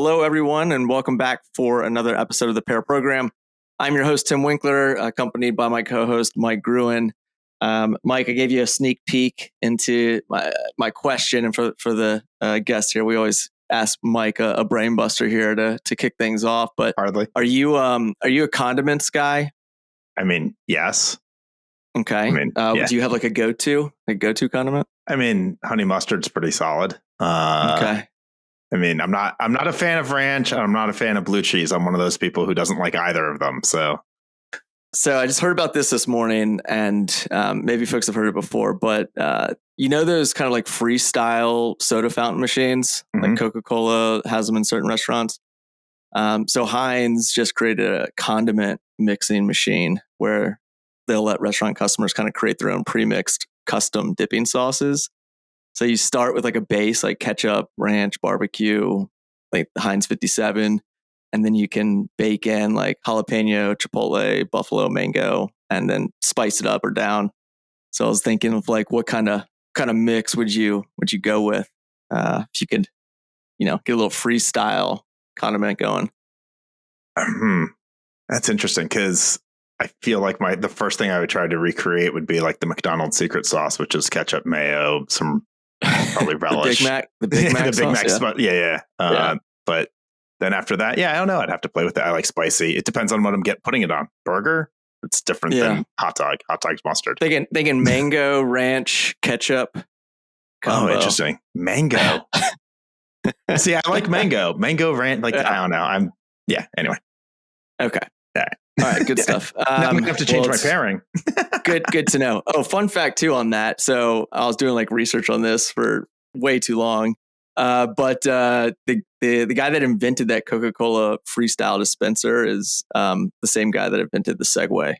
Hello, everyone, and welcome back for another episode of the Pair Program. I'm your host, Tim Winkler, accompanied by my co-host, Mike Gruen. Mike, I gave you a sneak peek into my question, and for the guests here, we always ask Mike a brain buster here to kick things off. But hardly. Are you a condiments guy? I mean, yes. Okay. Yeah. Do you have like a go-to condiment? I mean, honey mustard's pretty solid. Okay. I mean, I'm not a fan of ranch. I'm not a fan of blue cheese. I'm one of those people who doesn't like either of them. So I just heard about this morning, and maybe folks have heard it before, but you know those kind of like freestyle soda fountain machines, like Coca-Cola has them in certain restaurants. So Heinz just created a condiment mixing machine where they'll let restaurant customers kind of create their own pre-mixed custom dipping sauces. So you start with like a base, like ketchup, ranch, barbecue, like Heinz 57. And then you can bake in like jalapeno, chipotle, buffalo, mango, and then spice it up or down. So I was thinking of like, what kind of mix would you go with if you could, get a little freestyle condiment going? That's interesting, because I feel like the first thing I would try to recreate would be like the McDonald's secret sauce, which is ketchup, mayo, some probably relish, the Big Mac, sauce, yeah. But then after that, I don't know. I'd have to play with it. I like spicy. It depends on what I'm putting it on. Burger, it's different than hot dog. Hot dog's mustard. Thinking mango, ranch, ketchup combo. Oh, interesting. Mango. See, I like mango. Mango ranch. Like, I don't know. Anyway. Okay. All right. Good stuff. Now I'm going to have to change my pairing. Good to know. Oh, fun fact too on that. So I was doing like research on this for way too long. But the guy that invented that Coca-Cola freestyle dispenser is the same guy that invented the Segway.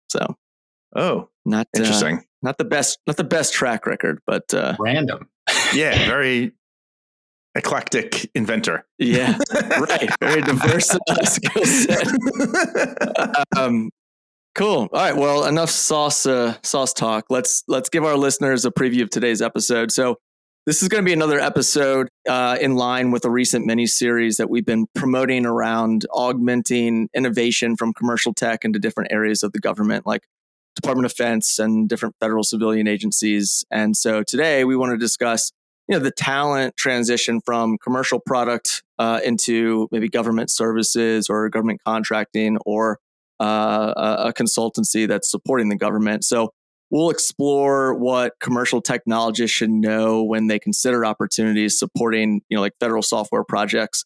So, not interesting. Not the best track record, but random. Yeah, very eclectic inventor. Yeah, right. Very diverse skill set. Cool. All right. Well, enough sauce talk. Let's give our listeners a preview of today's episode. So this is going to be another episode in line with a recent mini-series that we've been promoting around augmenting innovation from commercial tech into different areas of the government, like Department of Defense and different federal civilian agencies. And so today we want to discuss, the talent transition from commercial product into maybe government services or government contracting or a consultancy that's supporting the government. So we'll explore what commercial technologists should know when they consider opportunities supporting, like federal software projects.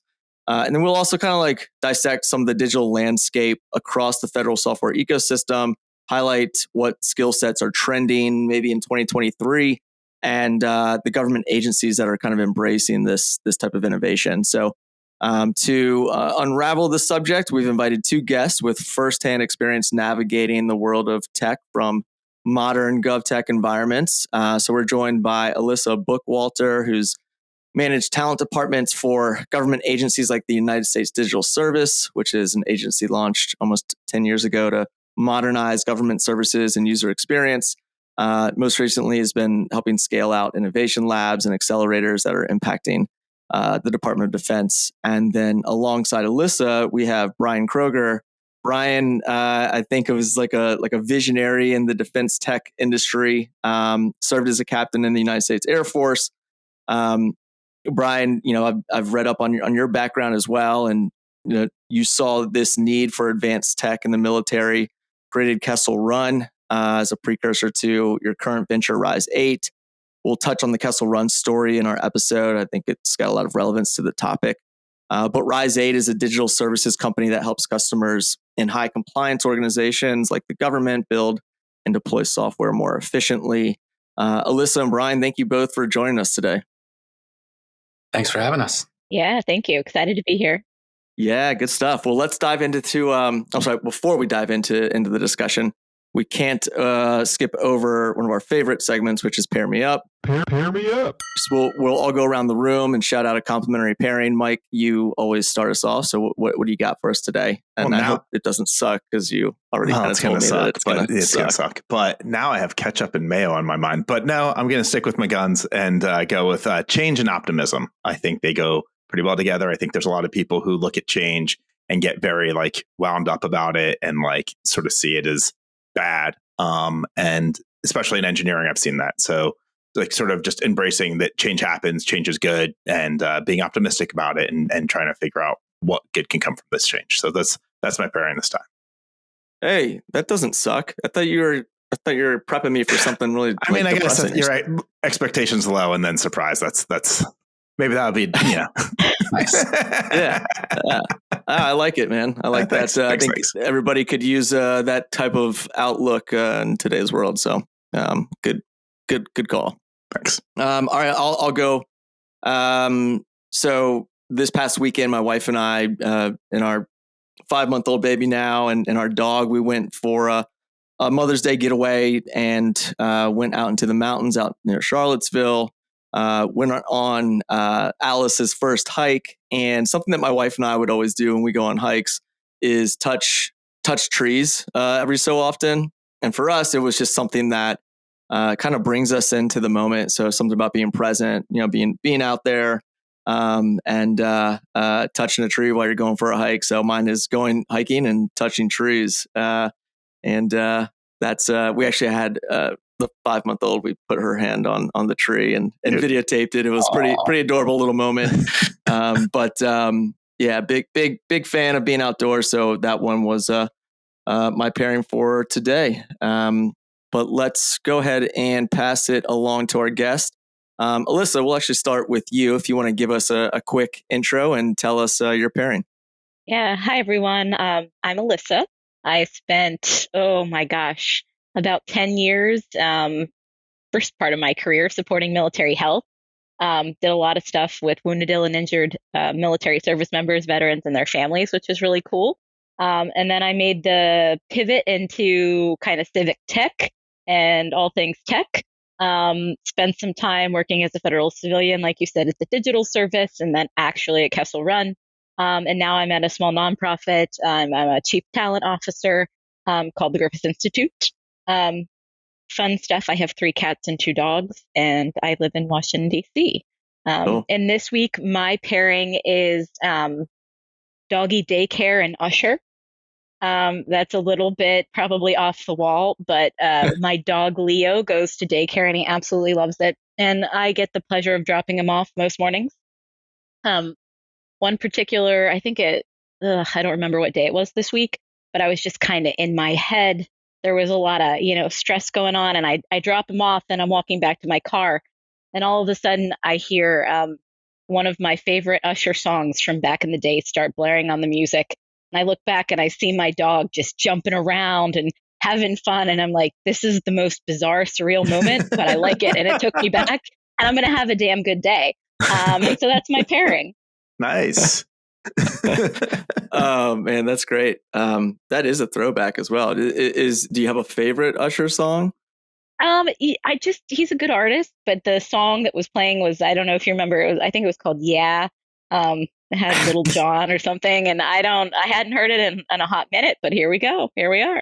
And then we'll also kind of like dissect some of the digital landscape across the federal software ecosystem, highlight what skill sets are trending maybe in 2023, and the government agencies that are kind of embracing this type of innovation. So to unravel the subject, we've invited two guests with firsthand experience navigating the world of tech from modern govtech environments. So we're joined by Alissa Bookwalter, who's managed talent departments for government agencies like the United States Digital Service, which is an agency launched almost 10 years ago to modernize government services and user experience. Most recently has been helping scale out innovation labs and accelerators that are impacting the Department of Defense. And then alongside Alissa, we have Bryon Kroger. Bryon, I think of as like a visionary in the defense tech industry, served as a captain in the United States Air Force. Bryon, I've read up on your background as well. And, you saw this need for advanced tech in the military, created Kessel Run as a precursor to your current venture, Rise 8. We'll touch on the Kessel Run story in our episode. I think it's got a lot of relevance to the topic. But Rise 8 is a digital services company that helps customers in high compliance organizations like the government build and deploy software more efficiently. Alissa and Bryon, thank you both for joining us today. Thanks for having us. Yeah, thank you. Excited to be here. Yeah, good stuff. Well, let's dive into before we dive into the discussion, we can't skip over one of our favorite segments, which is Pair Me Up. Pair me up. So we'll all go around the room and shout out a complimentary pairing. Mike, you always start us off. So what do you got for us today? And I hope it doesn't suck, because you already kind of told me that it's going to suck. But now I have ketchup and mayo on my mind. But no, I'm going to stick with my guns and go with change and optimism. I think they go pretty well together. I think there's a lot of people who look at change and get very like wound up about it and like sort of see it as bad. And especially in engineering, I've seen that. So like sort of just embracing that change happens, change is good, and being optimistic about it and trying to figure out what good can come from this change. So that's my pairing this time. Hey, that doesn't suck. I thought you were prepping me for something really. I mean, I guess you're right. Expectations low and then surprise. That's maybe that would be Nice. Yeah. I like it, man. I like that. I think everybody could use that type of outlook in today's world. So good call. Thanks. All right, I'll go. So this past weekend, my wife and I, and our 5-month-old baby now, and our dog, we went for a Mother's Day getaway and went out into the mountains out near Charlottesville. Went on Alice's first hike, and something that my wife and I would always do when we go on hikes is touch trees every so often. And for us, it was just something that kind of brings us into the moment. So something about being present, being out there, and touching a tree while you're going for a hike. So mine is going hiking and touching trees. And that's we actually had the 5-month-old. We put her hand on the tree and videotaped it. It was pretty adorable little moment. Yeah, big fan of being outdoors. So that one was my pairing for today. But let's go ahead and pass it along to our guest. Alissa, we'll actually start with you if you want to give us a quick intro and tell us your pairing. Yeah. Hi, everyone. I'm Alissa. I spent, about 10 years, first part of my career supporting military health. Did a lot of stuff with wounded, ill, and injured military service members, veterans, and their families, which was really cool. And then I made the pivot into kind of civic tech and all things tech. Spent some time working as a federal civilian, like you said, at the digital service, and then actually at Kessel Run. And now I'm at a small nonprofit. I'm a chief talent officer called the Griffis Institute. Fun stuff. I have 3 cats and 2 dogs, and I live in Washington, D.C. Cool. And this week, my pairing is doggy daycare and usher. That's a little bit probably off the wall, but my dog Leo goes to daycare and he absolutely loves it. And I get the pleasure of dropping him off most mornings. One particular, I don't remember what day it was this week, but I was just kind of in my head. There was a lot of, stress going on, and I drop him off and I'm walking back to my car. And all of a sudden I hear one of my favorite Usher songs from back in the day start blaring on the music. And I look back and I see my dog just jumping around and having fun. And I'm like, this is the most bizarre, surreal moment, but I like it. And it took me back, and I'm going to have a damn good day. So that's my pairing. Nice. Oh man, that's great. That is a throwback as well. Do you have a favorite Usher song? He's a good artist, but the song that was playing was, I don't know if you remember, I think it was called Yeah. It had Little John or something, and I hadn't heard it in a hot minute, but here we go. Here we are.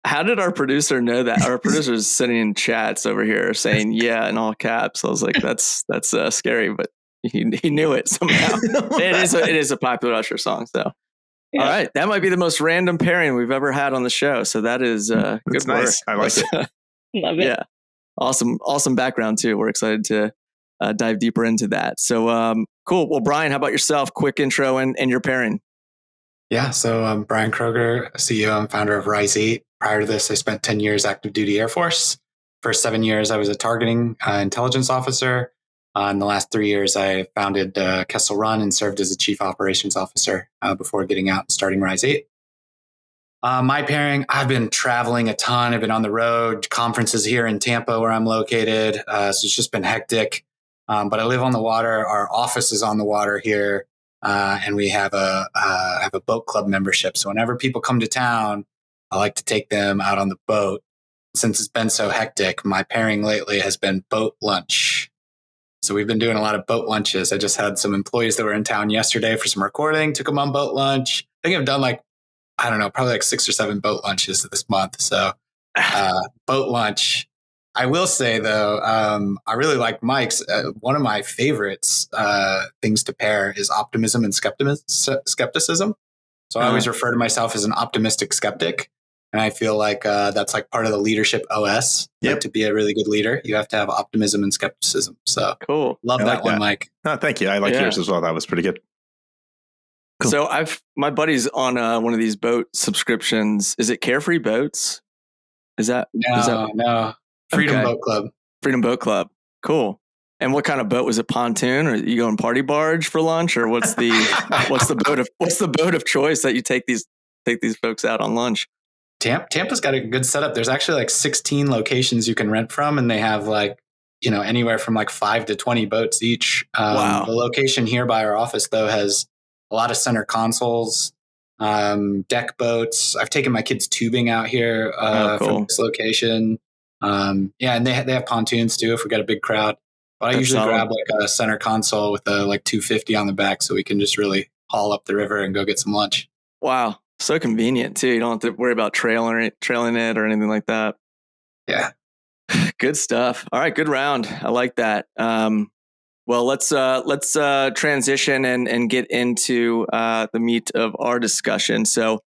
How did our producer know that? Our producer is sitting in chats over here saying "yeah" in all caps. I was like, that's scary, but he knew it somehow. It is a popular Usher song. So, yeah. All right, that might be the most random pairing we've ever had on the show. So that is good work. Nice. I like it. Love it. Yeah, awesome background too. We're excited to dive deeper into that. So cool. Well, Bryon, how about yourself? Quick intro and your pairing. Yeah, so I'm Bryon Kroger, CEO and founder of Rise 8. Prior to this, I spent 10 years active duty Air Force. First 7 years, I was a targeting intelligence officer. In the last 3 years, I founded Kessel Run and served as a chief operations officer before getting out and starting Rise 8. My pairing, I've been traveling a ton. I've been on the road, conferences here in Tampa where I'm located. So it's just been hectic. But I live on the water. Our office is on the water here. And we have a boat club membership. So whenever people come to town, I like to take them out on the boat. Since it's been so hectic, my pairing lately has been boat lunch. So we've been doing a lot of boat lunches. I just had some employees that were in town yesterday for some recording, took them on boat lunch. I think I've done probably 6 or 7 boat lunches this month. So boat lunch. I will say though, I really like Mike's. One of my favorites things to pair is optimism and skepticism. So I always refer to myself as an optimistic skeptic. And I feel like that's like part of the leadership OS. Yep. Like to be a really good leader, you have to have optimism and skepticism. So cool. Love that one, Mike. Oh, thank you. I like yours as well. That was pretty good. Cool. So my buddy's on one of these boat subscriptions. Is it Carefree Boats? No. Freedom Boat Club. Freedom Boat Club. Cool. And what kind of boat was it? Pontoon, or you going party barge for lunch, or what's the boat of choice that you take these folks out on lunch? Tampa's got a good setup. There's actually like 16 locations you can rent from, and they have like, anywhere from like 5 to 20 boats each. Wow. The location here by our office though has a lot of center consoles, deck boats. I've taken my kids tubing out here from this location. And they have pontoons too if we got a big crowd. But I usually grab like a center console with a like 250 on the back so we can just really haul up the river and go get some lunch. Wow. So convenient too. You don't have to worry about trailing it or anything like that. Yeah. Good stuff. All right. Good round. I like that. Well, let's transition and get into the meat of our discussion. So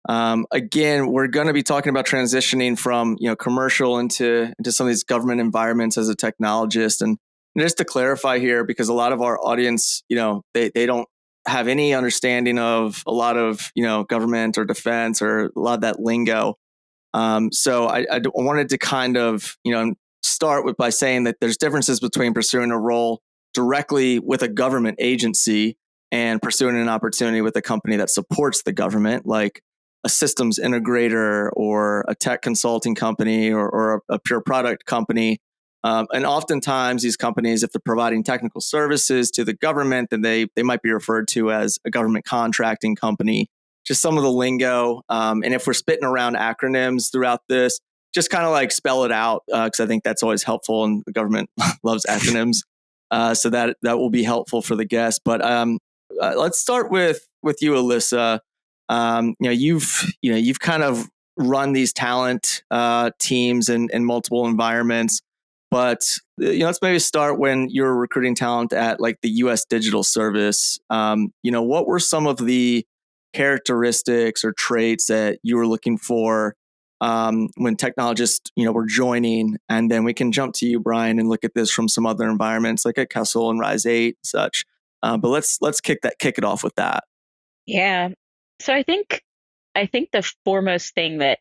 again, we're going to be talking about transitioning from commercial into some of these government environments as a technologist. And just to clarify here, because a lot of our audience, they don't have any understanding of a lot of government or defense or a lot of that lingo. So I wanted to kind of start by saying that there's differences between pursuing a role directly with a government agency and pursuing an opportunity with a company that supports the government, like a systems integrator or a tech consulting company or a pure product company. And oftentimes these companies, if they're providing technical services to the government, then they might be referred to as a government contracting company, just some of the lingo. And if we're spitting around acronyms throughout this, just kind of like spell it out, because I think that's always helpful, and the government loves acronyms. So that will be helpful for the guest. But let's start with you, Alissa. You've kind of run these talent teams in multiple environments, but let's maybe start when you're recruiting talent at like the U.S. Digital Service. What were some of the characteristics or traits that you were looking for when technologists were joining? And then we can jump to you, Bryon, and look at this from some other environments like at Kessel and Rise 8 and such. But let's kick it off with that. Yeah. So I think the foremost thing that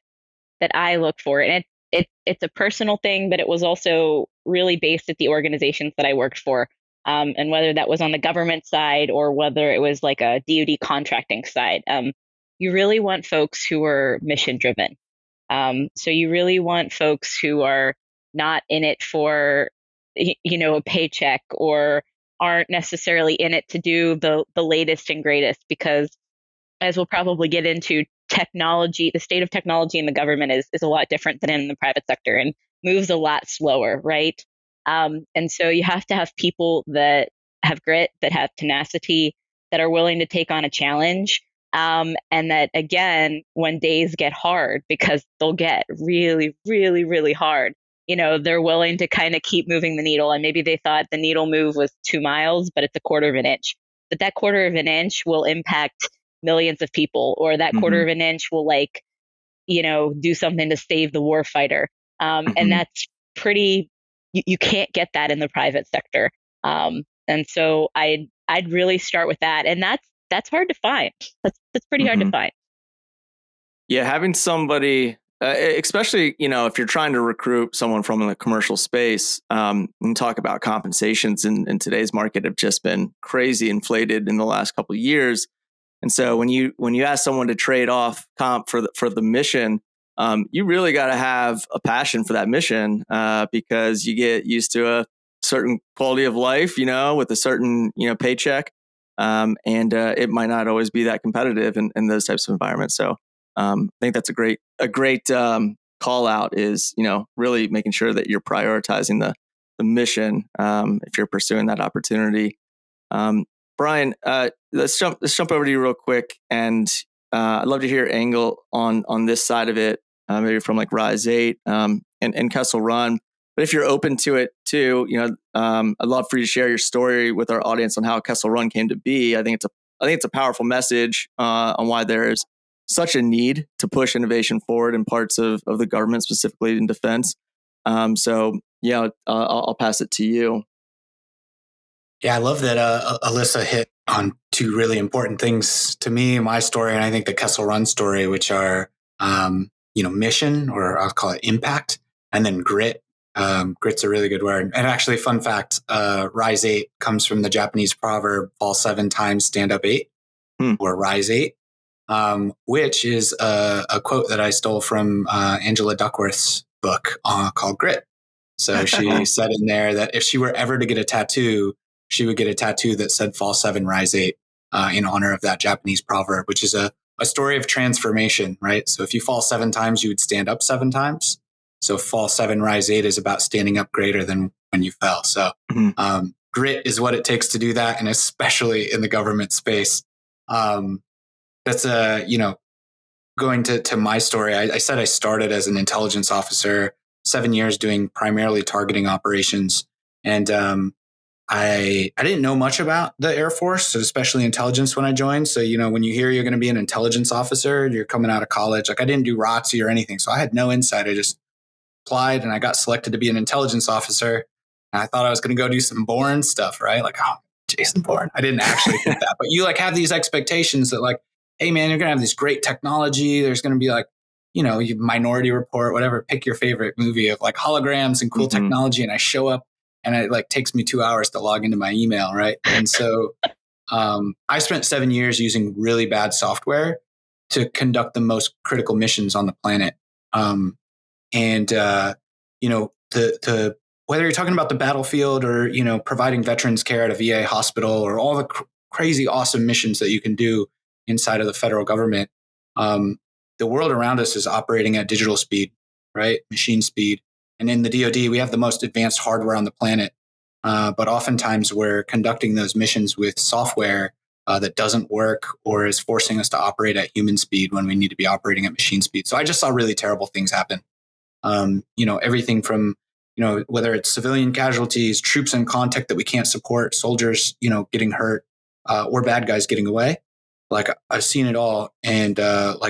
I look for, and it's a personal thing, but it was also really based at the organizations that I worked for, and whether that was on the government side or whether it was like a DoD contracting side. You really want folks who are mission driven. So you really want folks who are not in it for a paycheck, or aren't necessarily in it to do the latest and greatest, because as we'll probably get into, technology, the state of technology in the government is a lot different than in the private sector and moves a lot slower, right? And so you have to have people that have grit, that have tenacity, that are willing to take on a challenge. And that, again, when days get hard, because they'll get really, really, really hard, they're willing to kind of keep moving the needle. And maybe they thought the needle move was 2 miles, but it's a quarter of an inch. But that quarter of an inch will impact millions of people, or that quarter of an inch will do something to save the war fighter. And that's pretty, you can't get that in the private sector. And so I'd really start with that. And that's hard to find. That's pretty hard to find. Yeah. Having somebody, especially, if you're trying to recruit someone from the commercial space, and talk about compensations in today's market have just been crazy inflated in the last couple of years. And so when you ask someone to trade off comp for the mission, you really got to have a passion for that mission, because you get used to a certain quality of life, with a certain paycheck, and it might not always be that competitive in those types of environments. So I think that's a great call out, is really making sure that you're prioritizing the mission if you're pursuing that opportunity. Bryon, let's jump over to you real quick, and I'd love to hear your angle on this side of it, maybe from like Rise 8 and Kessel Run. But if you're open to it too, I'd love for you to share your story with our audience on how Kessel Run came to be. I think it's a powerful message on why there is such a need to push innovation forward in parts of the government, specifically in defense. I'll pass it to you. Yeah, I love that Alissa hit on two really important things to me, my story, and I think the Kessel Run story, which are, mission, or I'll call it impact, and then grit. Grit's a really good word. And actually, fun fact, rise 8 comes from the Japanese proverb, fall 7 times, stand up 8, or rise 8, which is a quote that I stole from Angela Duckworth's book called Grit. So she said in there that if she were ever to get a tattoo, she would get a tattoo that said fall 7, rise 8 in honor of that Japanese proverb, which is a story of transformation, right? So if you fall 7 times, you would stand up 7 times. So fall 7, rise 8 is about standing up greater than when you fell. So grit is what it takes to do that. And especially in the government space. That's going to my story. I said I started as an intelligence officer, 7 years doing primarily targeting operations. And I didn't know much about the Air Force, especially intelligence when I joined. So, when you hear you're going to be an intelligence officer, you're coming out of college. Like I didn't do ROTC or anything. So I had no insight. I just applied and I got selected to be an intelligence officer. And I thought I was going to go do some Bourne stuff, right? Like, oh, Jason Bourne. I didn't actually think that. But you have these expectations that hey man, you're going to have this great technology. There's going to be Minority Report, whatever, pick your favorite movie of holograms and cool technology. And I show up and it takes me 2 hours to log into my email. Right. And so I spent 7 years using really bad software to conduct the most critical missions on the planet. Whether you're talking about the battlefield or, providing veterans care at a VA hospital or all the crazy, awesome missions that you can do inside of the federal government, the world around us is operating at digital speed, right? Machine speed. And in the DoD, we have the most advanced hardware on the planet. But oftentimes we're conducting those missions with software that doesn't work or is forcing us to operate at human speed when we need to be operating at machine speed. So I just saw really terrible things happen. Everything from, whether it's civilian casualties, troops in contact that we can't support, soldiers, getting hurt, or bad guys getting away. I've seen it all. And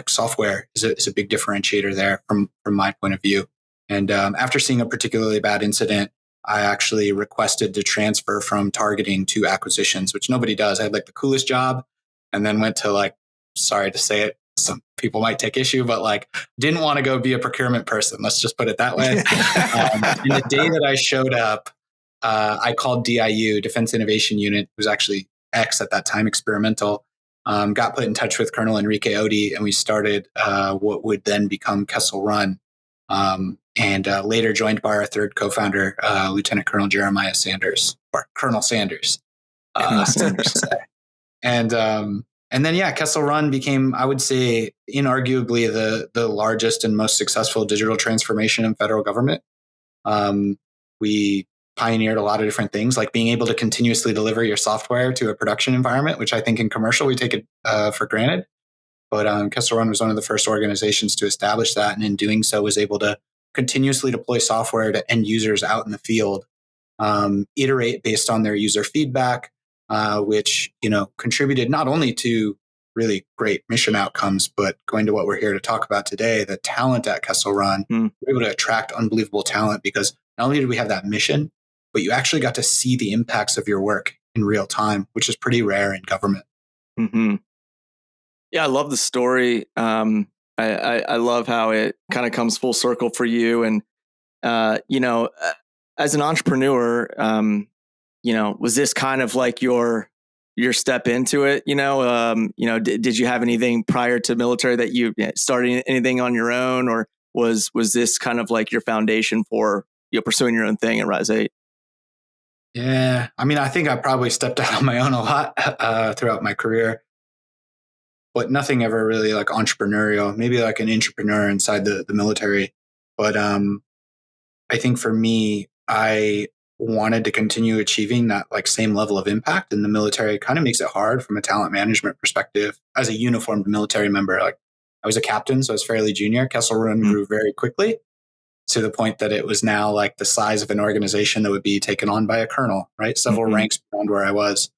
software is a big differentiator there from my point of view. And after seeing a particularly bad incident, I actually requested to transfer from targeting to acquisitions, which nobody does. I had the coolest job and then went to sorry to say it, some people might take issue, but didn't want to go be a procurement person. Let's just put it that way. And the day that I showed up, I called DIU, Defense Innovation Unit, it was actually X at that time, experimental, got put in touch with Colonel Enrique Odi, and we started what would then become Kessel Run. And later joined by our third co-founder, Lieutenant Colonel Jeremiah Sanders, or Colonel Sanders. And then, Kessel Run became, I would say, inarguably the largest and most successful digital transformation in federal government. We pioneered a lot of different things, like being able to continuously deliver your software to a production environment, which I think in commercial we take it for granted. But Kessel Run was one of the first organizations to establish that, and in doing so was able to continuously deploy software to end users out in the field, iterate based on their user feedback, which contributed not only to really great mission outcomes, but going to what we're here to talk about today, the talent at Kessel Run. We were able to attract unbelievable talent because not only did we have that mission, but you actually got to see the impacts of your work in real time, which is pretty rare in government. Mm-hmm. Yeah, I love the story. I love how it kind of comes full circle for you. And, as an entrepreneur, was this kind of your step into it? Did you have anything prior to military that you started anything on your own, or was this kind of your foundation for pursuing your own thing at Rise 8? Yeah. I mean, I think I probably stepped out on my own a lot throughout my career, but nothing ever really entrepreneurial, maybe an entrepreneur inside the military. But I think for me, I wanted to continue achieving that same level of impact, and the military kind of makes it hard from a talent management perspective. As a uniformed military member, I was a captain, so I was fairly junior. Kessel Run grew very quickly. to the point that it was now like the size of an organization that would be taken on by a colonel, right? Several ranks beyond where I was.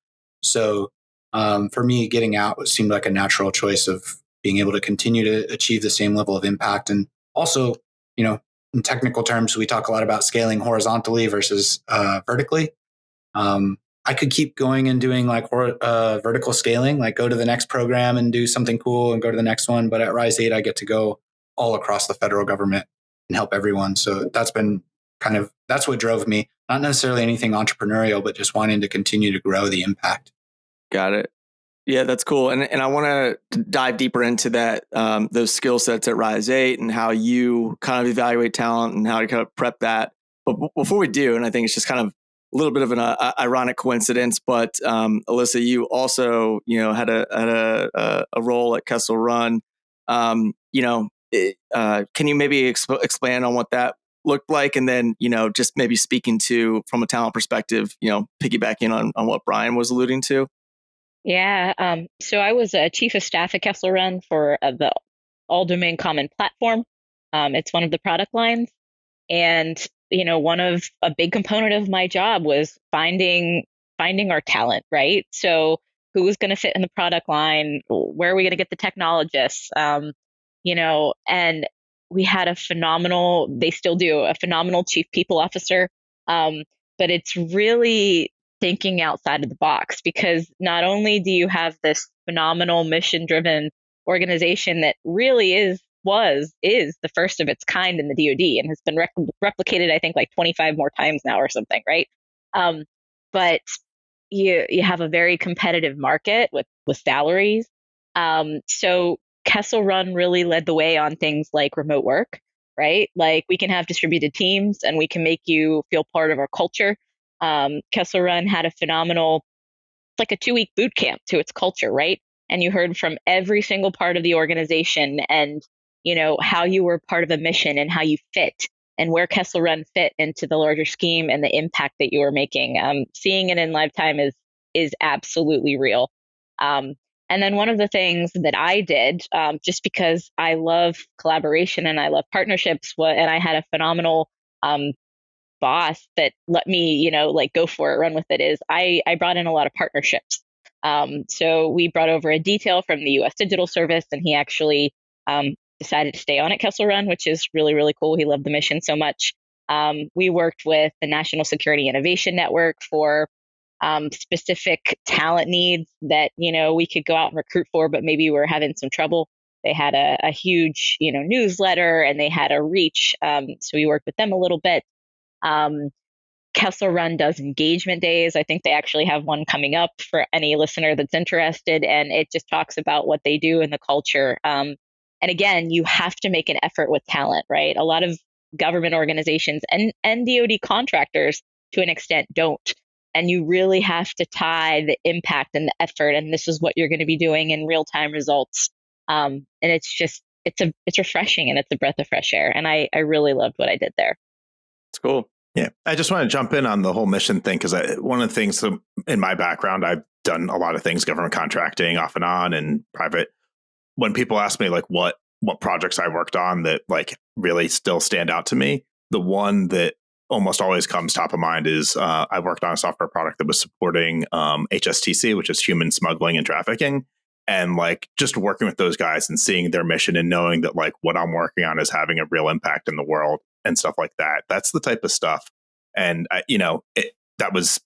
So for me, getting out seemed like a natural choice of being able to continue to achieve the same level of impact. And also, in technical terms, we talk a lot about scaling horizontally versus vertically. I could keep going and doing like vertical scaling, like go to the next program and do something cool and go to the next one. But at Rise 8, I get to go all across the federal government and help everyone. So that's what drove me, not necessarily anything entrepreneurial, but just wanting to continue to grow the impact. Got it. Yeah, that's cool. And I want to dive deeper into that, those skill sets at Rise 8 and how you kind of evaluate talent and how you kind of prep that. But before we do, and I think it's just kind of a little bit of an ironic coincidence, but Alissa, you also, had a role at Kessel Run. Can you maybe expand on what that looked like? And then, just maybe speaking to, from a talent perspective, piggybacking on what Bryon was alluding to. Yeah. So I was a chief of staff at Kessel Run for the All Domain Common Platform. It's one of the product lines. And, a big component of my job was finding our talent, right? So who was going to fit in the product line? Where are we going to get the technologists? And we had they still do, a phenomenal chief people officer. But it's really thinking outside of the box, because not only do you have this phenomenal mission driven organization that really is the first of its kind in the DoD and has been replicated, I think, like 25 more times now or something, right? But you have a very competitive market with salaries. So Kessel Run really led the way on things like remote work, right? Like we can have distributed teams and we can make you feel part of our culture. Kessel Run had a phenomenal, like a 2-week boot camp to its culture, right? And you heard from every single part of the organization and, how you were part of a mission and how you fit and where Kessel Run fit into the larger scheme and the impact that you were making. Seeing it in lifetime is absolutely real. And then one of the things that I did, just because I love collaboration and I love partnerships, and I had a phenomenal boss that let me, go for it, run with it, is I brought in a lot of partnerships. So we brought over a detail from the U.S. Digital Service, and he actually decided to stay on at Kessel Run, which is really, really cool. He loved the mission so much. We worked with the National Security Innovation Network for specific talent needs that, we could go out and recruit for, but maybe we were having some trouble. They had a huge, newsletter, and they had a reach. So we worked with them a little bit. Kessel Run does engagement days. I think they actually have one coming up for any listener that's interested, and it just talks about what they do and the culture. And again, you have to make an effort with talent, right? A lot of government organizations and DoD contractors, to an extent, don't. And you really have to tie the impact and the effort, and this is what you're going to be doing in real-time results. And it's refreshing, and it's a breath of fresh air. And I really loved what I did there. It's cool. Yeah, I just want to jump in on the whole mission thing, because one of the things in my background, I've done a lot of things, government contracting off and on, and private. When people ask me like what projects I worked on that like really still stand out to me, the one that almost always comes top of mind is I worked on a software product that was supporting HSTC, which is human smuggling and trafficking. And like just working with those guys and seeing their mission and knowing that like what I'm working on is having a real impact in the world and stuff like that. That's the type of stuff. And, that was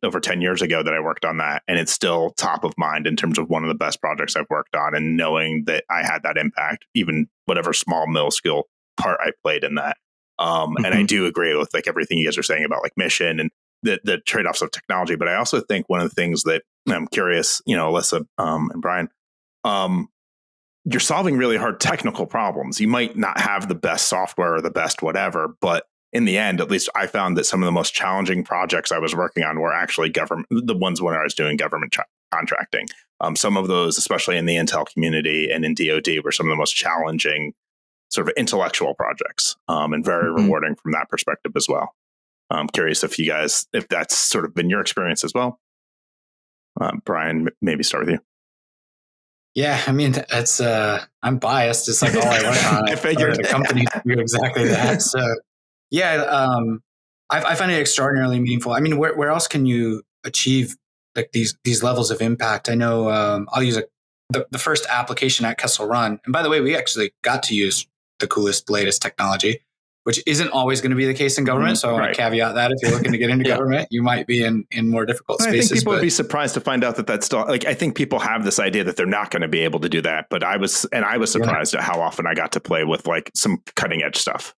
over 10 years ago that I worked on that. And it's still top of mind in terms of one of the best projects I've worked on, and knowing that I had that impact, even whatever small minuscule part I played in that. And I do agree with like everything you guys are saying about like mission and the trade-offs of technology. But I also think one of the things that I'm curious, Alissa and Bryon, you're solving really hard technical problems. You might not have the best software or the best whatever, but in the end, at least I found that some of the most challenging projects I was working on were actually the ones when I was doing government contracting. Some of those, especially in the Intel community and in DoD, were some of the most challenging sort of intellectual projects, and very rewarding from that perspective as well. I'm curious if that's sort of been your experience as well. Bryon, maybe start with you. Yeah, I mean, that's I'm biased. It's like all I work on. I figured the company do exactly that. So Yeah, I find it extraordinarily meaningful. I mean, where else can you achieve like these levels of impact? I know I'll use the first application at Kessel Run, and by the way, we actually got to use the coolest, latest technology, which isn't always going to be the case in government. So I want to caveat that if you're looking to get into government, you might be in more difficult spaces. I think people would be surprised to find out that that's still like, I think people have this idea that they're not going to be able to do that. But I was surprised at how often I got to play with like some cutting edge stuff.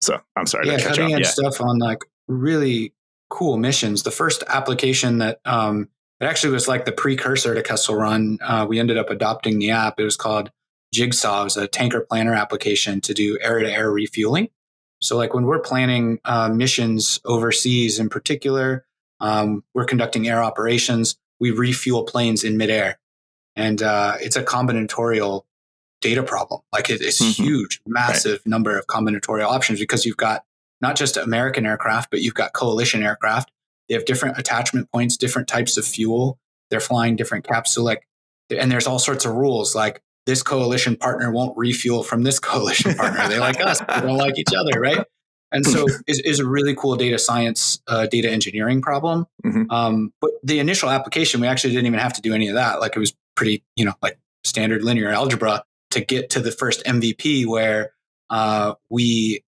So I'm sorry. Yeah, cutting edge stuff on like really cool missions. The first application that it actually was like the precursor to Kessel Run. We ended up adopting the app. It was called Jigsaws, it was a tanker planner application to do air-to-air refueling. So like when we're planning missions overseas in particular, we're conducting air operations, we refuel planes in midair. And it's a combinatorial data problem. Like it's huge, massive number of combinatorial options because you've got not just American aircraft, but you've got coalition aircraft. They have different attachment points, different types of fuel. They're flying different caps. So like, and there's all sorts of rules like this coalition partner won't refuel from this coalition partner. They like us, but they don't like each other, right? And so is a really cool data science, data engineering problem. But the initial application, we actually didn't even have to do any of that. Like it was pretty, like standard linear algebra to get to the first MVP where we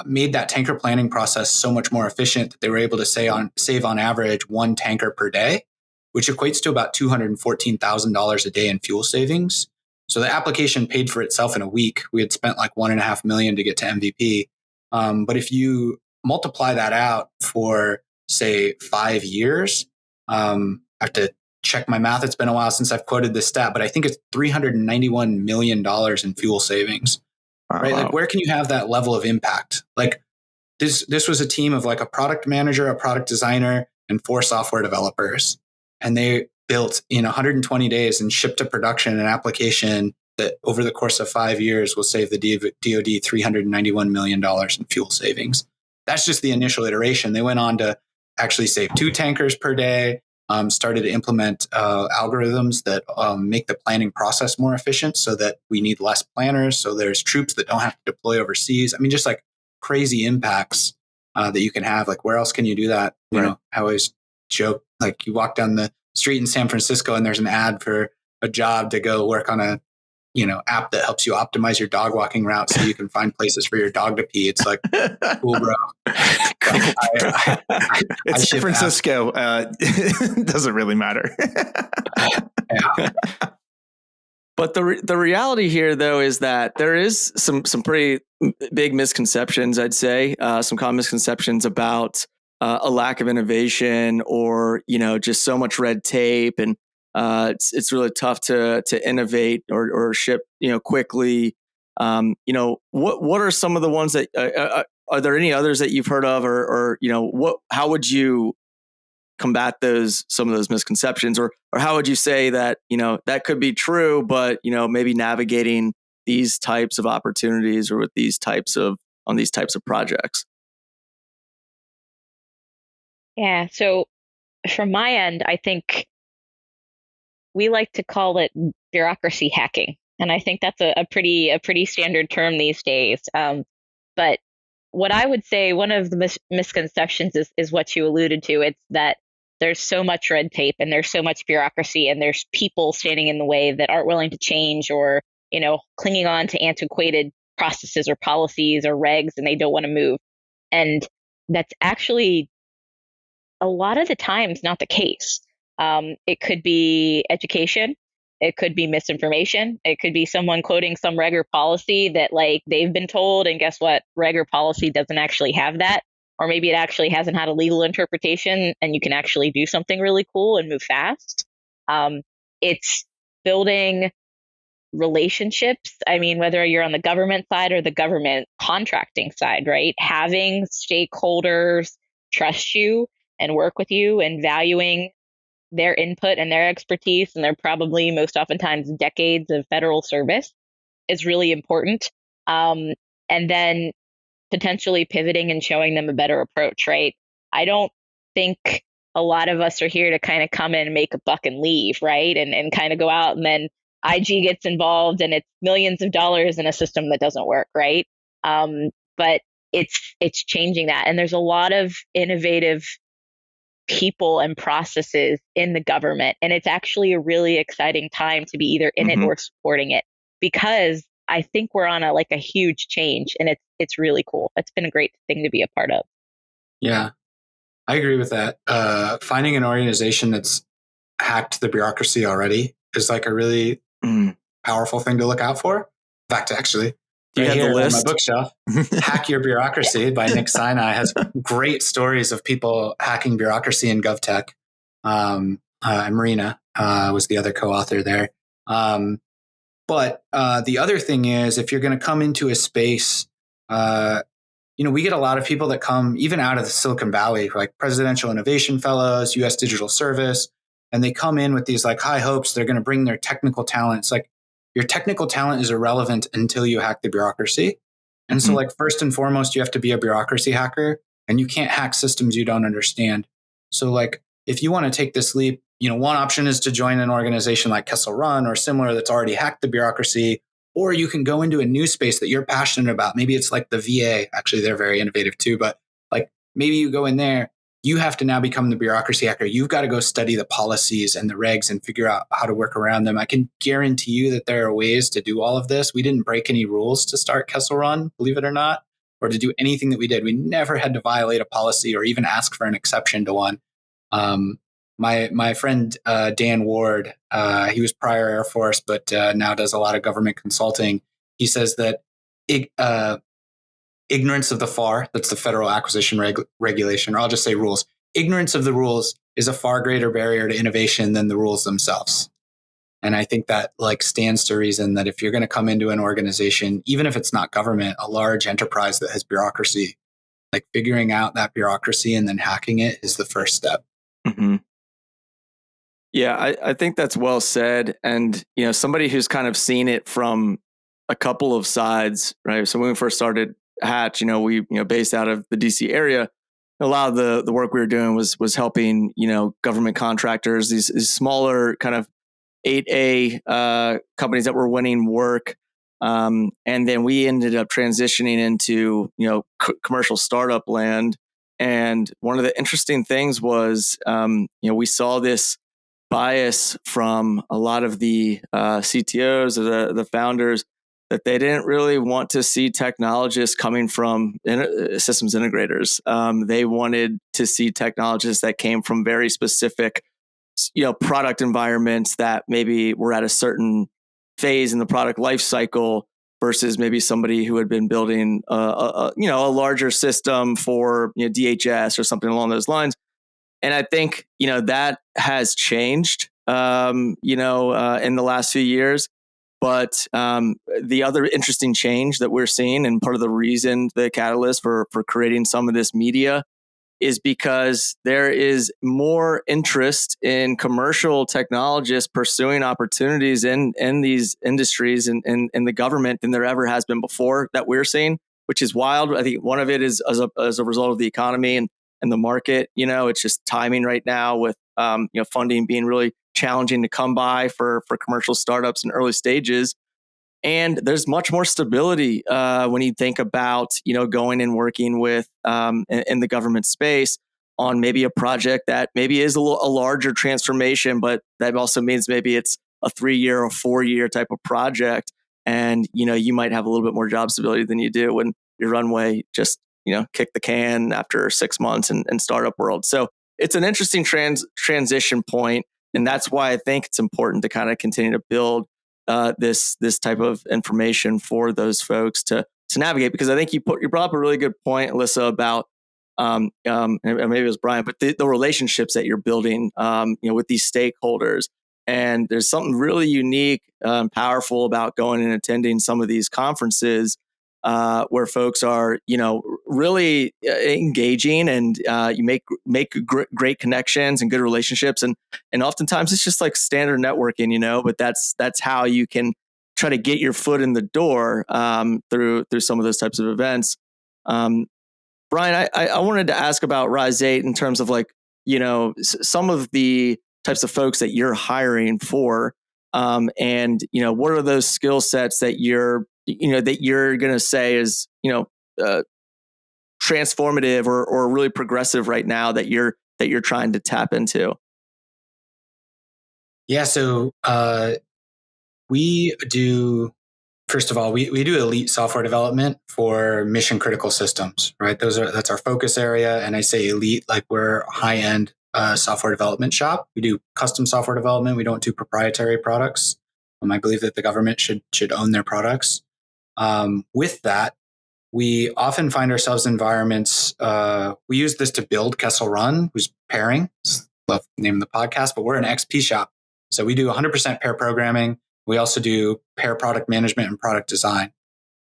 made that tanker planning process so much more efficient that they were able to save on average one tanker per day, which equates to about $214,000 a day in fuel savings. So the application paid for itself in a week. We had spent like $1.5 million to get to MVP. But if you multiply that out for, say, 5 years, I have to check my math. It's been a while since I've quoted this stat, but I think it's $391 million in fuel savings. Right? Like where can you have that level of impact? Like this was a team of like a product manager, a product designer, and 4 software developers. And they built in 120 days and shipped to production an application that over the course of 5 years will save the DoD $391 million in fuel savings. That's just the initial iteration. They went on to actually save 2 tankers per day, started to implement algorithms that make the planning process more efficient so that we need less planners. So there's troops that don't have to deploy overseas. I mean, just like crazy impacts that you can have. Like where else can you do that? You know, I always joke, like you walk down the street in San Francisco and there's an ad for a job to go work on a app that helps you optimize your dog walking route so you can find places for your dog to pee. It's like, cool, bro. It's San Francisco. It doesn't really matter. Yeah. But the reality here, though, is that there is some pretty big misconceptions, I'd say, some common misconceptions about a lack of innovation or, just so much red tape. And it's really tough to innovate or ship, quickly. What are some of the ones that are there any others that you've heard of or how would you combat some of those misconceptions or how would you say that, that could be true, but, maybe navigating these types of opportunities or with on these types of projects? Yeah. So from my end, I think we like to call it bureaucracy hacking. And I think that's a pretty standard term these days. But what I would say, one of the misconceptions is what you alluded to. It's that there's so much red tape and there's so much bureaucracy and there's people standing in the way that aren't willing to change or, clinging on to antiquated processes or policies or regs and they don't want to move. And that's actually a lot of the times not the case. It could be education. It could be misinformation. It could be someone quoting some reg or policy that like they've been told. And guess what? Reg or policy doesn't actually have that. Or maybe it actually hasn't had a legal interpretation and you can actually do something really cool and move fast. It's building relationships. I mean, whether you're on the government side or the government contracting side, right? Having stakeholders trust you and work with you and valuing their input and their expertise and their probably most oftentimes decades of federal service is really important. And then potentially pivoting and showing them a better approach, right? I don't think a lot of us are here to kind of come in and make a buck and leave, right? And kind of go out and then IG gets involved and it's millions of dollars in a system that doesn't work, right? But it's changing that. And there's a lot of innovative people and processes in the government. And it's actually a really exciting time to be either in it or supporting it, because I think we're on a huge change, and it's really cool. It's been a great thing to be a part of. Yeah, I agree with that. Finding an organization that's hacked the bureaucracy already is like a really powerful thing to look out for. In fact, actually, do you have the list on my bookshelf, Hack Your Bureaucracy by Nick Sinai has great stories of people hacking bureaucracy in GovTech. Marina was the other co-author there. But the other thing is, if you're going to come into a space, we get a lot of people that come even out of the Silicon Valley, like Presidential Innovation Fellows, US Digital Service, and they come in with these like high hopes. They're going to bring their technical talent. It's like your technical talent is irrelevant until you hack the bureaucracy. And so like first and foremost, you have to be a bureaucracy hacker, and you can't hack systems you don't understand. So like if you want to take this leap, one option is to join an organization like Kessel Run or similar that's already hacked the bureaucracy, or you can go into a new space that you're passionate about. Maybe it's like the VA. Actually, they're very innovative too, but like maybe you go in there, you have to now become the bureaucracy hacker. You've got to go study the policies and the regs and figure out how to work around them. I can guarantee you that there are ways to do all of this. We didn't break any rules to start Kessel Run, believe it or not, or to do anything that we did. We never had to violate a policy or even ask for an exception to one. My friend Dan Ward, he was prior Air Force, but now does a lot of government consulting. He says that ignorance of the FAR, that's the Federal Acquisition Regulation, or I'll just say rules. Ignorance of the rules is a far greater barrier to innovation than the rules themselves. And I think that like stands to reason that if you're going to come into an organization, even if it's not government, a large enterprise that has bureaucracy, like figuring out that bureaucracy and then hacking it is the first step. Mm-hmm. Yeah, I think that's well said. And, somebody who's kind of seen it from a couple of sides, right? So when we first started Hatch, we, based out of the DC area, a lot of the work we were doing was helping, government contractors, these smaller kind of 8A companies that were winning work. And then we ended up transitioning into, commercial startup land. And one of the interesting things was, we saw this bias from a lot of the CTOs or the founders that they didn't really want to see technologists coming from systems integrators. They wanted to see technologists that came from very specific, product environments that maybe were at a certain phase in the product life cycle versus maybe somebody who had been building a larger system for DHS or something along those lines. And I think, that has changed, in the last few years. But the other interesting change that we're seeing, and part of the reason, the catalyst for creating some of this media, is because there is more interest in commercial technologists pursuing opportunities in these industries and in the government than there ever has been before that we're seeing, which is wild. I think one of it is as a result of the economy and the market. It's just timing right now with funding being really challenging to come by for commercial startups in early stages. And there's much more stability when you think about, going and working with in the government space on maybe a project that maybe is a larger transformation, but that also means maybe it's a 3-year or 4-year type of project. And, you might have a little bit more job stability than you do when your runway just, kick the can after 6 months in startup world. So it's an interesting transition point. And that's why I think it's important to kind of continue to build this type of information for those folks to navigate, because I think you brought up a really good point, Alissa, about and maybe it was Bryon, but the relationships that you're building with these stakeholders. And there's something really unique, powerful about going and attending some of these conferences where folks are, really engaging, and you make great connections and good relationships, and oftentimes it's just like standard networking, but that's how you can try to get your foot in the door through some of those types of events. Bryon, I wanted to ask about Rise 8 in terms of like, some of the types of folks that you're hiring for, and what are those skill sets that you're going to say is, transformative or really progressive right now that you're trying to tap into? Yeah, so we do, first of all, we do elite software development for mission critical systems, right? That's our focus area. And I say elite, like we're a high end software development shop. We do custom software development. We don't do proprietary products. I believe that the government should own their products. With that, we often find ourselves in environments. We use this to build Kessel Run, who's pairing. Love the name of the podcast, but we're an XP shop. So we do 100% pair programming. We also do pair product management and product design.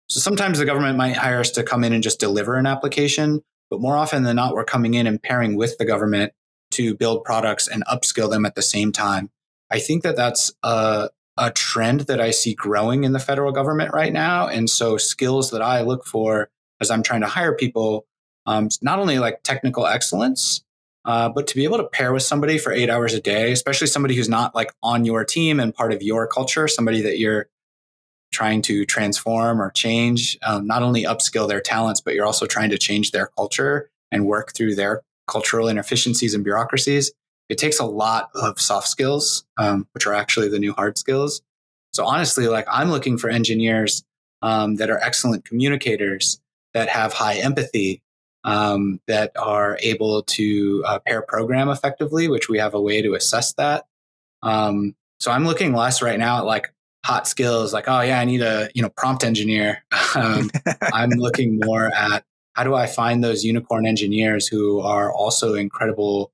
So sometimes the government might hire us to come in and just deliver an application, but more often than not, we're coming in and pairing with the government to build products and upskill them at the same time. I think that that's a trend that I see growing in the federal government right now. And so skills that I look for as I'm trying to hire people, not only like technical excellence, but to be able to pair with somebody for 8 hours a day, especially somebody who's not like on your team and part of your culture, somebody that you're trying to transform or change, not only upskill their talents, but you're also trying to change their culture and work through their cultural inefficiencies and bureaucracies. It takes a lot of soft skills, which are actually the new hard skills. So honestly, like I'm looking for engineers that are excellent communicators, that have high empathy, that are able to pair program effectively, which we have a way to assess that. So I'm looking less right now at like hot skills, like, oh yeah, I need a prompt engineer. I'm looking more at how do I find those unicorn engineers who are also incredible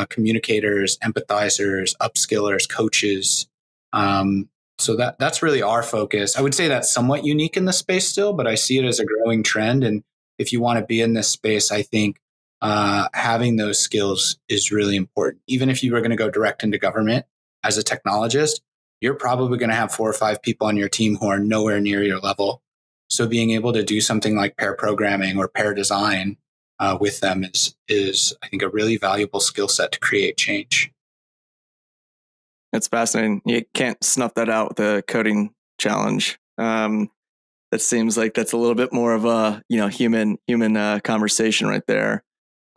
communicators, empathizers, upskillers, coaches. So that's really our focus. I would say that's somewhat unique in the space still, but I see it as a growing trend. And if you want to be in this space, I think having those skills is really important. Even if you were going to go direct into government as a technologist, you're probably going to have 4 or 5 people on your team who are nowhere near your level. So being able to do something like pair programming or pair design with them is, I think, a really valuable skill set to create change. It's fascinating. You can't snuff that out with a coding challenge. That seems like that's a little bit more of a human conversation right there.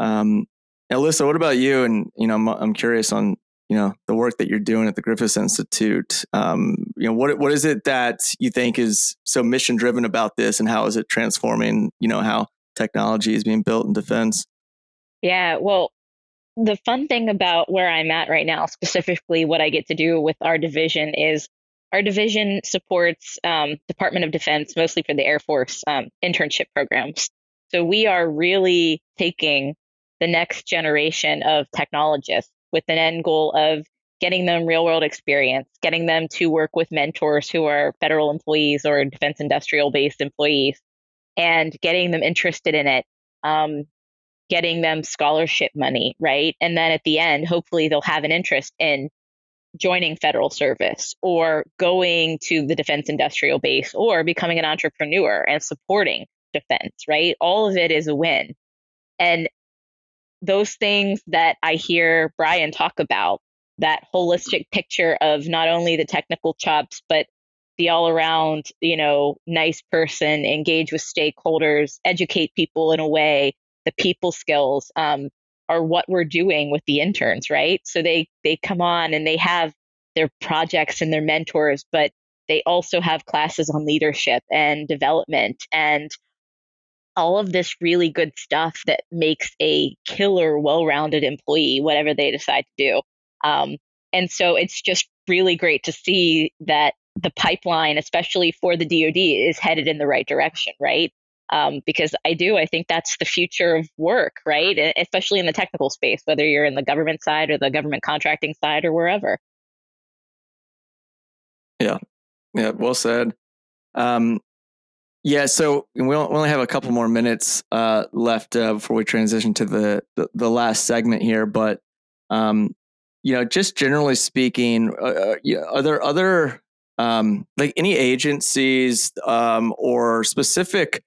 Alissa, what about you? And I'm curious on the work that you're doing at the Griffis Institute. What is it that you think is so mission driven about this, and how is it transforming how technology is being built in defense? Yeah, well, the fun thing about where I'm at right now, specifically what I get to do with our division, is our division supports Department of Defense, mostly for the Air Force internship programs. So we are really taking the next generation of technologists with an end goal of getting them real world experience, getting them to work with mentors who are federal employees or defense industrial based employees, and getting them interested in it. Getting them scholarship money, right? And then at the end, hopefully they'll have an interest in joining federal service or going to the defense industrial base or becoming an entrepreneur and supporting defense, right? All of it is a win. And those things that I hear Bryon talk about, that holistic picture of not only the technical chops, but the all around, nice person, engage with stakeholders, educate people in a way, the people skills are what we're doing with the interns, right? So they come on and they have their projects and their mentors, but they also have classes on leadership and development and all of this really good stuff that makes a killer, well-rounded employee, whatever they decide to do. And so it's just really great to see that the pipeline, especially for the DoD, is headed in the right direction, right? Because I think that's the future of work, right? Especially in the technical space, whether you're in the government side or the government contracting side or wherever. Yeah, well said. Yeah, so we only have a couple more minutes left before we transition to the last segment here. But just generally speaking, are there other like any agencies or specific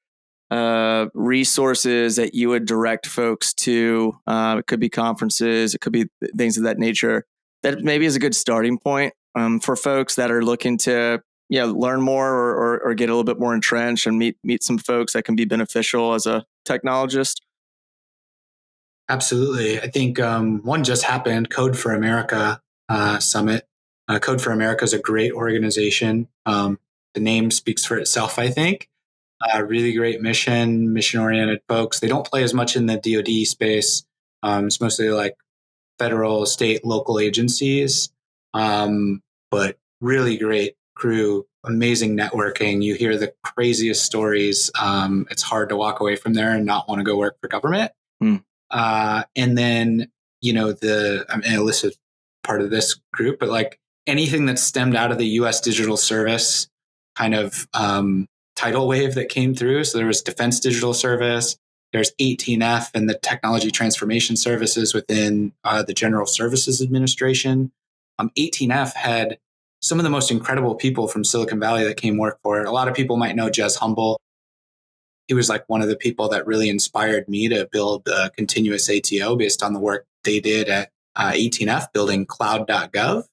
resources that you would direct folks to? It could be conferences, it could be things of that nature. That maybe is a good starting point for folks that are looking to learn more or get a little bit more entrenched and meet some folks that can be beneficial as a technologist? Absolutely. I think one just happened, Code for America Summit. Code for America is a great organization. The name speaks for itself, I think. Really great mission-oriented folks. They don't play as much in the DoD space. It's mostly like federal, state, local agencies, but really great crew, amazing networking. You hear the craziest stories. It's hard to walk away from there and not want to go work for government. And then, Alyssa's part of this group, but like anything that stemmed out of the U.S. digital service kind of tidal wave that came through. So there was Defense Digital Service, there's 18F and the Technology Transformation Services within the General Services Administration. 18F had some of the most incredible people from Silicon Valley that came work for it. A lot of people might know Jez Humble. He was like one of the people that really inspired me to build a continuous ATO based on the work they did at 18F building cloud.gov.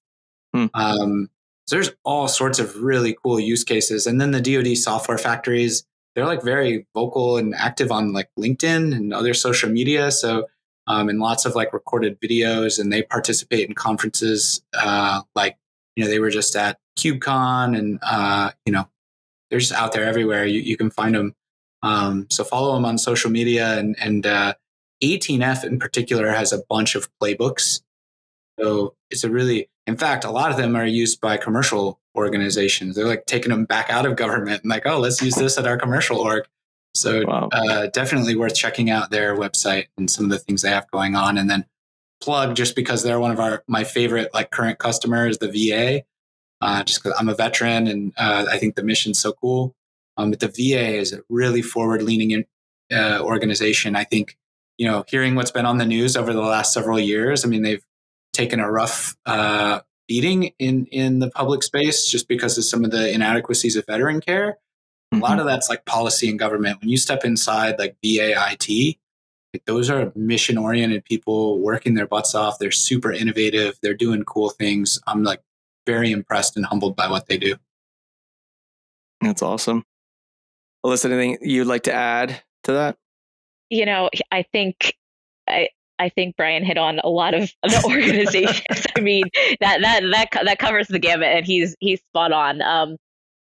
So there's all sorts of really cool use cases. And then the DoD software factories, they're like very vocal and active on like LinkedIn and other social media. So, and lots of like recorded videos, and they participate in conferences. They were just at KubeCon and, they're just out there everywhere. You can find them. So follow them on social media, and 18F in particular has a bunch of playbooks. So it's in fact, a lot of them are used by commercial organizations. They're like taking them back out of government and like, oh, let's use this at our commercial org. So definitely worth checking out their website and some of the things they have going on. And then plug, just because they're one of my favorite like current customers, the VA, just because I'm a veteran and I think the mission's so cool. But the VA is a really forward-leaning organization. I think, hearing what's been on the news over the last several years, I mean, they've taken a rough beating in the public space just because of some of the inadequacies of veteran care. A lot of that's like policy and government. When you step inside like VA IT, like those are mission-oriented people working their butts off. They're super innovative. They're doing cool things. I'm like very impressed and humbled by what they do. That's awesome. Alissa, anything you'd like to add to that? I think Bryon hit on a lot of the organizations. I mean, that covers the gamut, and he's spot on.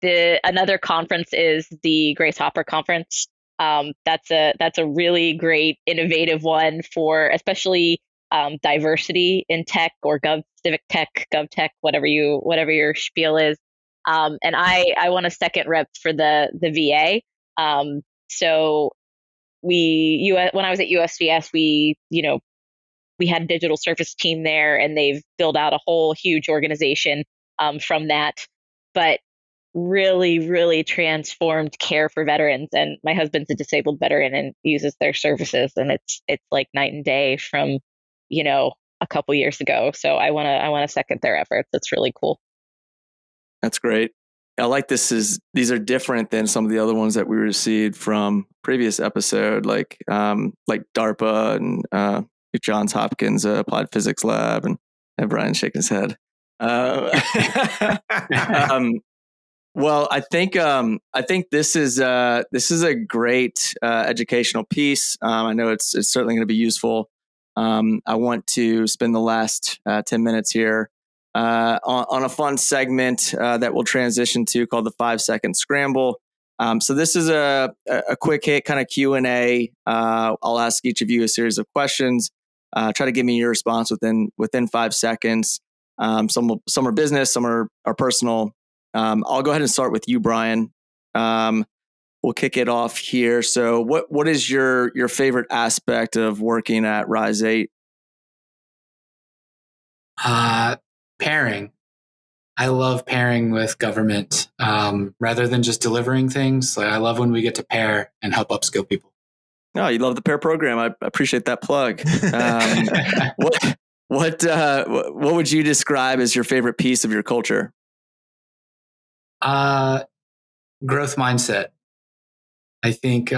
Another conference is the Grace Hopper Conference. That's a really great, innovative one for especially diversity in tech or civic tech, govtech, whatever your spiel is. And I won a second rep for the VA. So when I was at USVS, we had a digital service team there, and they've built out a whole huge organization from that. But really, really transformed care for veterans. And my husband's a disabled veteran and uses their services, and it's like night and day from a couple years ago. So I want to second their efforts. It's really cool. That's great. I like these are different than some of the other ones that we received from previous episode, like DARPA and Johns Hopkins Applied Physics Lab, and Bryon shaking his head. Well, I think this is a great educational piece. I know it's certainly going to be useful. I want to spend the last 10 minutes here on a fun segment that we'll transition to called the 5-second Scramble. So this is a quick hit kind of Q&A. I'll ask each of you a series of questions. Try to give me your response within 5 seconds. Some are business, some are personal. I'll go ahead and start with you, Bryon. We'll kick it off here. So what is your favorite aspect of working at Rise 8? Pairing. I love pairing with government rather than just delivering things. Like, I love when we get to pair and help upskill people. Oh, you love the pair program. I appreciate that plug. What would you describe as your favorite piece of your culture? Growth mindset. I think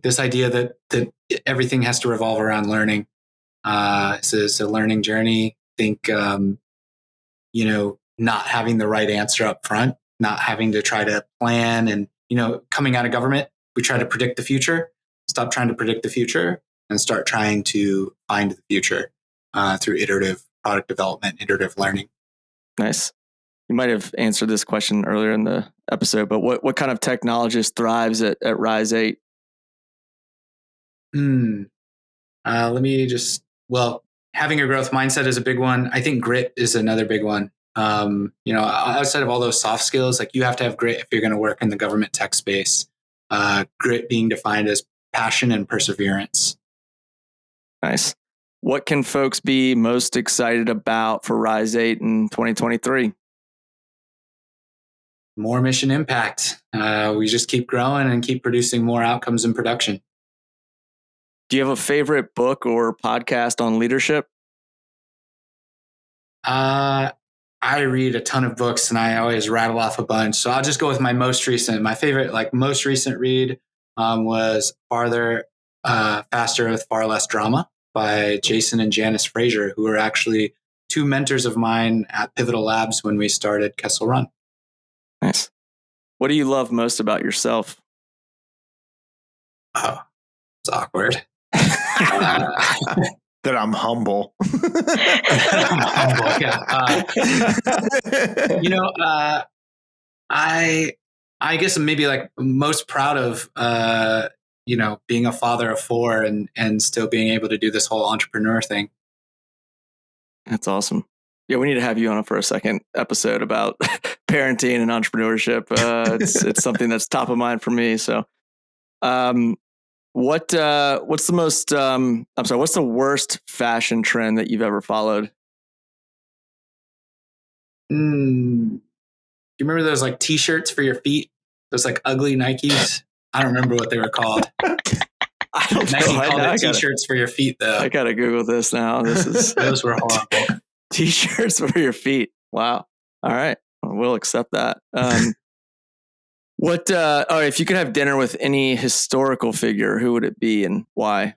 this idea that everything has to revolve around learning. It's a learning journey. I think not having the right answer up front, not having to try to plan, and coming out of government, we try to predict the future. stop trying to predict the future and start trying to find the future through iterative product development, iterative learning. Nice. You might have answered this question earlier in the episode, but what kind of technologist thrives at Rise 8? Having a growth mindset is a big one. I think grit is another big one. Outside of all those soft skills, like you have to have grit if you're going to work in the government tech space. Grit being defined as passion and perseverance. Nice. What can folks be most excited about for Rise 8 in 2023? More mission impact. We just keep growing and keep producing more outcomes in production. Do you have a favorite book or podcast on leadership? I read a ton of books and I always rattle off a bunch. So I'll just go with my most recent. My favorite, most recent read was Farther, Faster with Far Less Drama by Jason and Janice Frazier, who are actually two mentors of mine at Pivotal Labs when we started Kessel Run. Nice. What do you love most about yourself? Oh, it's awkward. That I'm humble. I'm humble, yeah. I guess I'm maybe most proud of being a father of four and still being able to do this whole entrepreneur thing. That's awesome. Yeah, we need to have you on for a second episode about parenting and entrepreneurship. It's something that's top of mind for me. So, what's the worst fashion trend that you've ever followed? Do you remember those t-shirts for your feet? Those ugly Nikes? I don't remember what they were called. I don't know. Nike called it t-shirts for your feet, though. I gotta Google this now. Those were horrible. T-shirts for your feet. Wow. All right, we'll accept that. If you could have dinner with any historical figure, who would it be and why?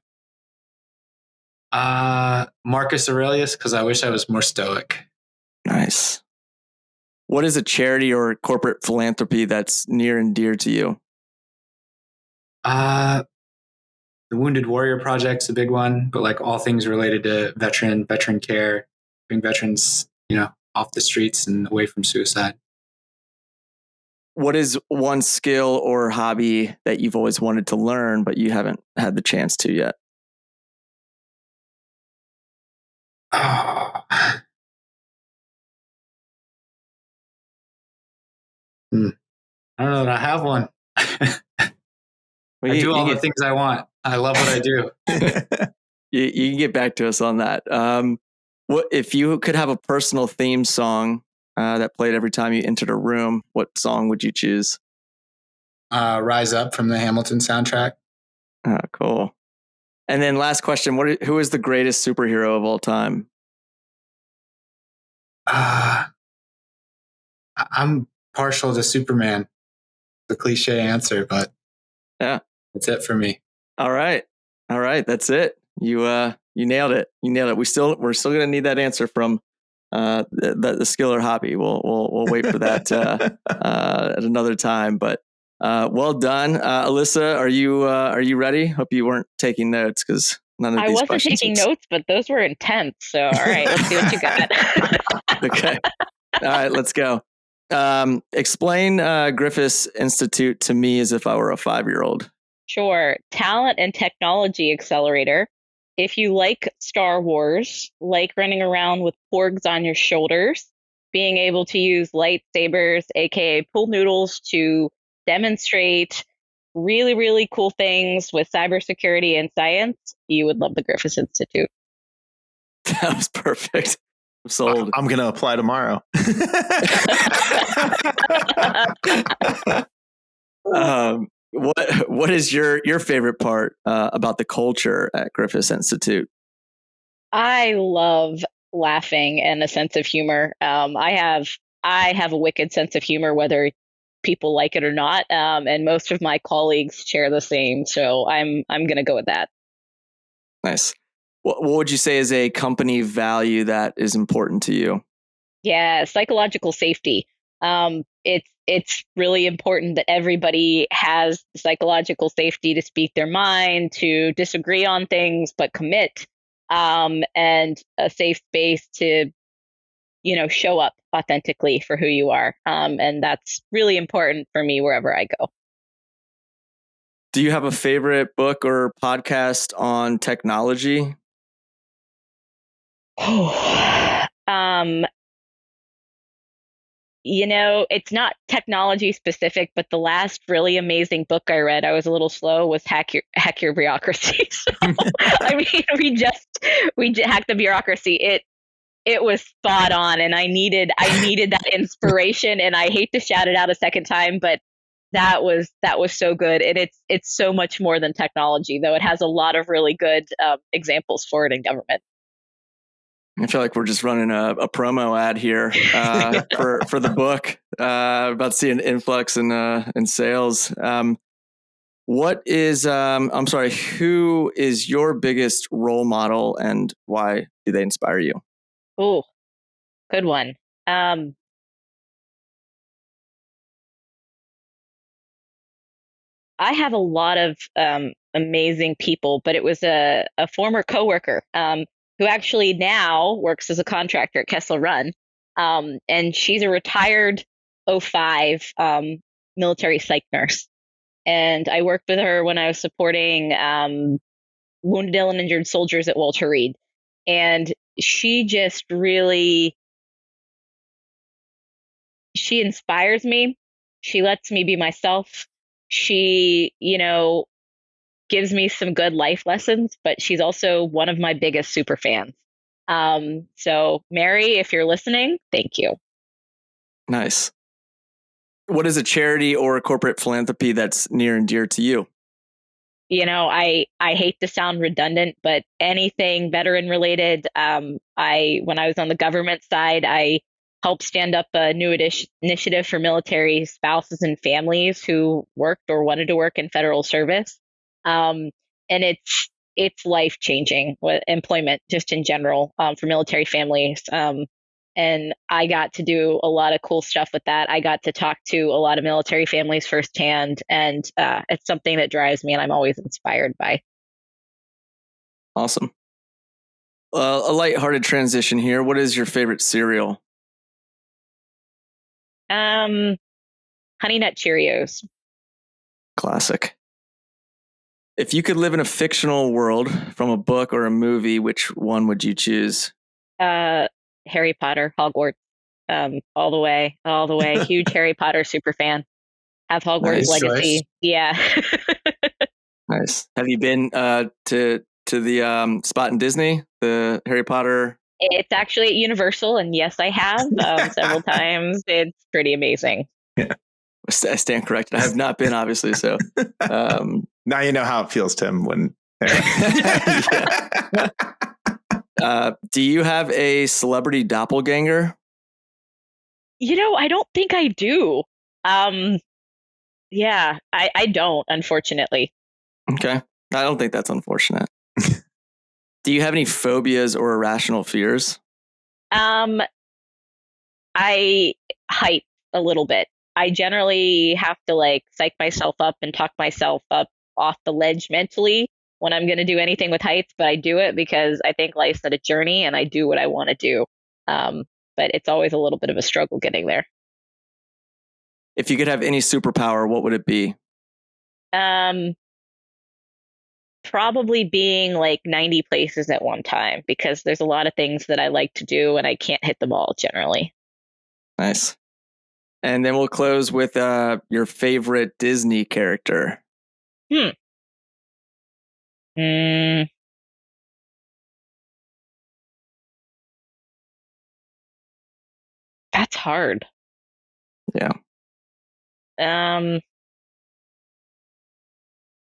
Marcus Aurelius, because I wish I was more stoic. Nice. What is a charity or corporate philanthropy that's near and dear to you? The Wounded Warrior Project's a big one, but all things related to veteran care, bring veterans, off the streets and away from suicide. What is one skill or hobby that you've always wanted to learn, but you haven't had the chance to yet? Oh. I don't know that I have one. I do all the things I want. I love what I do. You can get back to us on that. What if you could have a personal theme song that played every time you entered a room? What song would you choose? Rise Up from the Hamilton soundtrack. Oh, cool. And then last question: who is the greatest superhero of all time? I'm partial to Superman. The cliche answer, but yeah, that's it for me. All right, that's it. You nailed it. We're still gonna need that answer from the skill or hobby. We'll wait for that at another time. But well done, Alissa. Are you ready? Hope you weren't taking notes because none of these questions. I wasn't taking notes, but those were intense. So all right, let's see what you got. Okay. All right, let's go. Explain Griffis Institute to me as if I were a 5-year-old. Sure. Talent and technology accelerator. If you like Star Wars, like running around with porgs on your shoulders, being able to use lightsabers, aka pool noodles, to demonstrate really, really cool things with cybersecurity and science, you would love the Griffis Institute. That was perfect. I'm sold. I'm going to apply tomorrow. What is your favorite part about the culture at Griffis Institute? I love laughing and a sense of humor. I have a wicked sense of humor, whether people like it or not, and most of my colleagues share the same. So I'm going to go with that. Nice. What would you say is a company value that is important to you? Yeah, psychological safety. it's really important that everybody has psychological safety to speak their mind, to disagree on things, but commit, and a safe space to, show up authentically for who you are. And that's really important for me wherever I go. Do you have a favorite book or podcast on technology? It's not technology specific, but the last really amazing book I read, I was a little slow, was Hack Your Bureaucracy. So, I mean, we hacked the bureaucracy. It was spot on, and I needed that inspiration, and I hate to shout it out a second time, but that was so good. And it's so much more than technology, though. It has a lot of really good examples for it in government. I feel like we're just running a promo ad here for the book. About to see an influx in sales. Who is your biggest role model, and why do they inspire you? Oh, good one. I have a lot of amazing people, but it was a former coworker who actually now works as a contractor at Kessel Run. And she's a retired '05 military psych nurse. And I worked with her when I was supporting wounded, ill, and injured soldiers at Walter Reed. And she just really, she inspires me. She lets me be myself. She, gives me some good life lessons, but she's also one of my biggest super fans. So Mary, if you're listening, thank you. Nice. What is a charity or a corporate philanthropy that's near and dear to you? I hate to sound redundant, but anything veteran related. When I was on the government side, I helped stand up a new initiative for military spouses and families who worked or wanted to work in federal service. And it's life changing with employment just in general for military families. And I got to do a lot of cool stuff with that. I got to talk to a lot of military families firsthand, and it's something that drives me and I'm always inspired by. Awesome. A lighthearted transition here. What is your favorite cereal? Honey Nut Cheerios. Classic. If you could live in a fictional world from a book or a movie, which one would you choose? Harry Potter, Hogwarts, all the way. Huge Harry Potter super fan. Have Hogwarts Legacy. Choice. Yeah. Nice. Have you been to the spot in Disney, the Harry Potter? It's actually at Universal, and yes, I have several times. It's pretty amazing. Yeah. I stand corrected. I have not been, obviously. So now you know how it feels, Tim. When do you have a celebrity doppelganger? I don't think I do. Yeah, I don't, unfortunately. Okay. I don't think that's unfortunate. Do you have any phobias or irrational fears? I hype a little bit. I generally have to psych myself up and talk myself up off the ledge mentally when I'm going to do anything with heights, but I do it because I think life's a journey and I do what I want to do. But it's always a little bit of a struggle getting there. If you could have any superpower, what would it be? Probably being 90 places at one time, because there's a lot of things that I like to do and I can't hit them all generally. Nice. And then we'll close with your favorite Disney character. That's hard. Yeah. And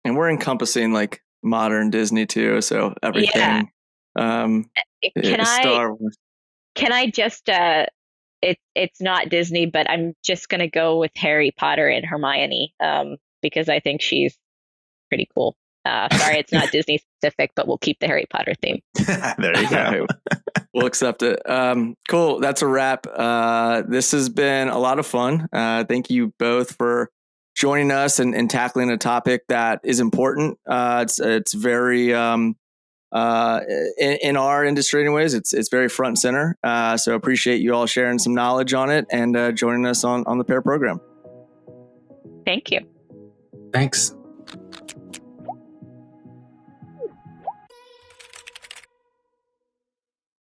we're encompassing modern Disney too, so everything. Yeah. Can I just it's not Disney, but I'm just gonna go with Harry Potter and Hermione, because I think she's pretty cool. Sorry, it's not Disney specific, but we'll keep the Harry Potter theme. There you go. We'll accept it. Cool. That's a wrap. This has been a lot of fun. Thank you both for joining us and tackling a topic that is important. It's very in our industry, anyways. It's very front and center. So appreciate you all sharing some knowledge on it and joining us on the pair program. Thank you. Thanks.